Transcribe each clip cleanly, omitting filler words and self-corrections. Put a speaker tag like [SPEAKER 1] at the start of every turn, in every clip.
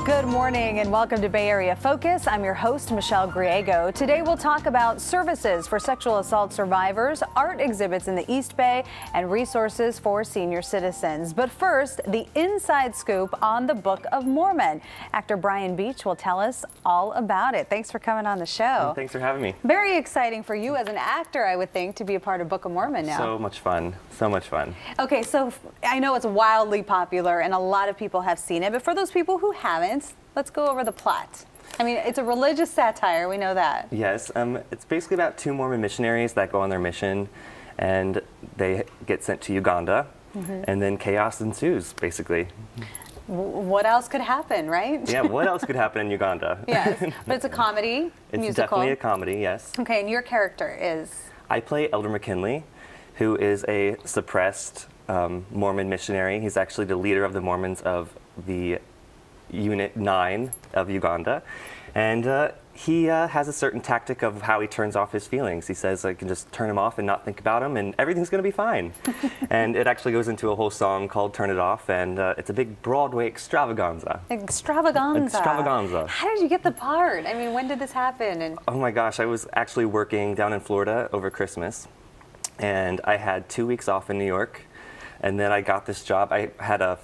[SPEAKER 1] Good morning and welcome to Bay Area Focus. I'm your host, Michelle Griego. Today we'll talk about services for sexual assault survivors, art exhibits in the East Bay, and resources for senior citizens. But first, the inside scoop on the Book of Mormon. Actor Brian Beach will tell us all about it. Thanks for coming on the show.
[SPEAKER 2] Thanks for having me.
[SPEAKER 1] Very exciting for you as an actor, I would think, to be a part of Book of Mormon now.
[SPEAKER 2] So much fun. So much fun.
[SPEAKER 1] Okay, so I know it's wildly popular and a lot of people have seen it, but for those people who haven't, let's go over the plot. I mean, it's a religious satire, we know that.
[SPEAKER 2] Yes, it's basically about two Mormon missionaries that go on their mission and they get sent to Uganda, and then chaos ensues, basically.
[SPEAKER 1] What else could happen, right?
[SPEAKER 2] Yeah, what else could happen in Uganda?
[SPEAKER 1] Yes, but it's a comedy,
[SPEAKER 2] It's
[SPEAKER 1] musical.
[SPEAKER 2] definitely a comedy, yes.
[SPEAKER 1] Okay, and your character is?
[SPEAKER 2] I play Elder McKinley, who is a suppressed Mormon missionary. He's actually the leader of the Mormons of the Unit 9 of Uganda, and he has a certain tactic of how he turns off his feelings. He says I can just turn them off and not think about them and everything's going to be fine. And it actually goes into a whole song called Turn It Off, and it's a big Broadway extravaganza.
[SPEAKER 1] Extravaganza. How did you get the part? I mean, when did this happen? And
[SPEAKER 2] oh my gosh, I was actually working down in Florida over Christmas, and I had 2 weeks off in New York, and then I got this job. I had a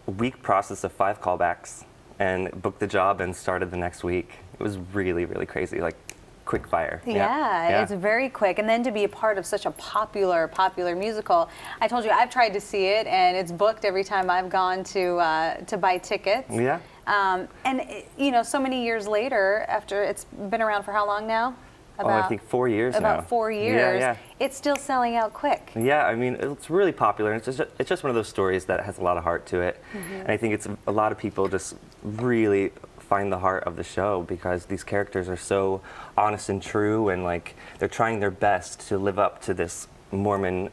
[SPEAKER 2] week process of 5 callbacks and booked the job and started the next week. It was really, really crazy, like quick fire.
[SPEAKER 1] Yeah, it's very quick. And then to be a part of such a popular musical. I told you I've tried to see it and it's booked every time I've gone to buy tickets.
[SPEAKER 2] Yeah.
[SPEAKER 1] You know, so many years later, after it's been around for how long now?
[SPEAKER 2] I think 4 years now.
[SPEAKER 1] About 4 years.
[SPEAKER 2] Yeah.
[SPEAKER 1] It's still selling out quick.
[SPEAKER 2] Yeah, I mean, it's really popular. It's just one of those stories that has a lot of heart to it. And I think it's a lot of people just really find the heart of the show because these characters are so honest and true, and like they're trying their best to live up to this Mormon,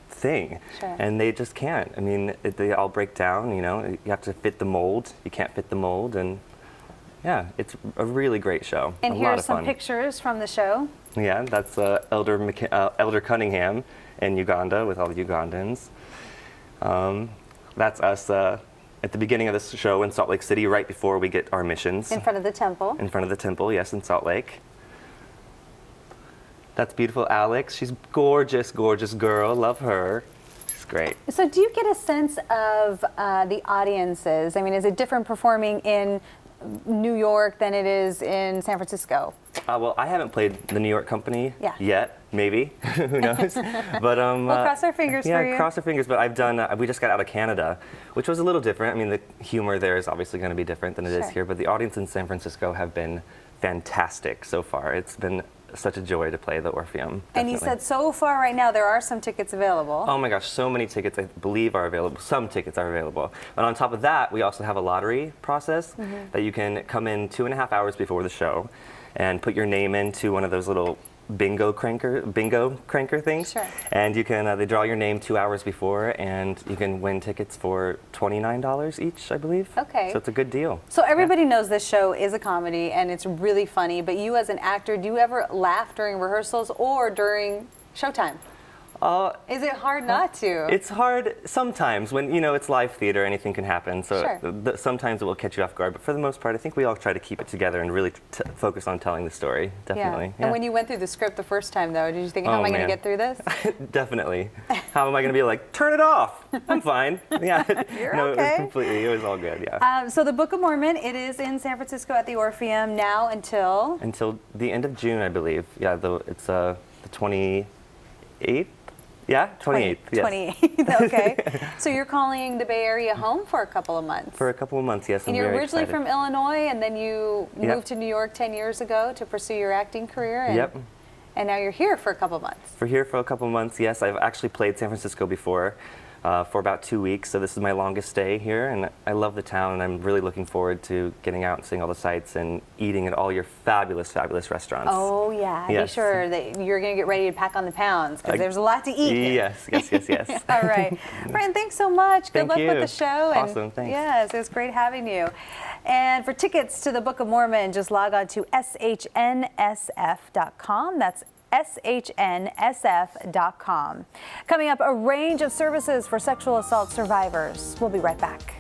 [SPEAKER 2] thing.
[SPEAKER 1] Sure.
[SPEAKER 2] And they just can't. I mean, they all break down, you have to fit the mold. You can't fit the mold, and yeah, it's a really great show.
[SPEAKER 1] And
[SPEAKER 2] a
[SPEAKER 1] here
[SPEAKER 2] lot
[SPEAKER 1] are
[SPEAKER 2] of
[SPEAKER 1] some
[SPEAKER 2] fun.
[SPEAKER 1] pictures from the show.
[SPEAKER 2] Yeah, that's Elder Cunningham in Uganda with all the Ugandans. That's us at the beginning of this show in Salt Lake City, right before we get our missions.
[SPEAKER 1] In front of the temple.
[SPEAKER 2] In front of the temple, yes, in Salt Lake. That's beautiful Alex. She's gorgeous, gorgeous girl. Love her. She's great.
[SPEAKER 1] So do you get a sense of the audiences? I mean, is it different performing in New York than it is in San Francisco?
[SPEAKER 2] Well, I haven't played the New York company yet, maybe. Who knows? But
[SPEAKER 1] we'll cross our fingers for you.
[SPEAKER 2] Yeah, cross our fingers. But I've done, we just got out of Canada, which was a little different. I mean, the humor there is obviously going to be different than it is here, but the audience in San Francisco have been fantastic so far. It's been such a joy to play the Orpheum. Definitely.
[SPEAKER 1] And you said so far right now there are some tickets available.
[SPEAKER 2] Oh my gosh, so many tickets I believe are available. Some tickets are available. And on top of that, we also have a lottery process that you can come in 2.5 hours before the show and put your name into one of those little bingo cranker things.
[SPEAKER 1] Sure.
[SPEAKER 2] And you can, they draw your name 2 hours before, and you can win tickets for $29 each, I believe.
[SPEAKER 1] Okay.
[SPEAKER 2] So it's a good deal.
[SPEAKER 1] So everybody knows this show is a comedy and it's really funny, but you as an actor, do you ever laugh during rehearsals or during showtime? Is it hard not to?
[SPEAKER 2] It's hard sometimes when, it's live theater, anything can happen. So sometimes it will catch you off guard. But for the most part, I think we all try to keep it together and really focus on telling the story. Definitely.
[SPEAKER 1] Yeah. And when you went through the script the first time, though, did you think, how am I going to get through this?
[SPEAKER 2] Definitely. How am I going to be like, turn it off? I'm fine. Yeah.
[SPEAKER 1] You're
[SPEAKER 2] no,
[SPEAKER 1] okay.
[SPEAKER 2] It was all good, yeah.
[SPEAKER 1] So the Book of Mormon, it is in San Francisco at the Orpheum now until?
[SPEAKER 2] Until the end of June, I believe. Yeah, it's the 28th. Yeah, 28th. Yes.
[SPEAKER 1] 28th, okay. So you're calling the Bay Area home for a couple of months?
[SPEAKER 2] For a couple of months, yes.
[SPEAKER 1] And you're originally from Illinois, and then you moved to New York 10 years ago to pursue your acting career? And,
[SPEAKER 2] yep.
[SPEAKER 1] And now you're here for a couple of months?
[SPEAKER 2] For here for a couple of months, yes. I've actually played San Francisco before. For about 2 weeks, so this is my longest stay here, and I love the town, and I'm really looking forward to getting out and seeing all the sights and eating at all your fabulous, fabulous restaurants.
[SPEAKER 1] Oh yeah,
[SPEAKER 2] yes.
[SPEAKER 1] Be sure that you're going to get ready to pack on the pounds, because there's a lot to eat.
[SPEAKER 2] Yes.
[SPEAKER 1] All right. Brian, thanks so much. Good luck with the show.
[SPEAKER 2] Awesome, thanks.
[SPEAKER 1] Yes, it was great having you. And for tickets to the Book of Mormon, just log on to shnsf.com. That's shnsf.com. Coming up, a range of services for sexual assault survivors. We'll be right back.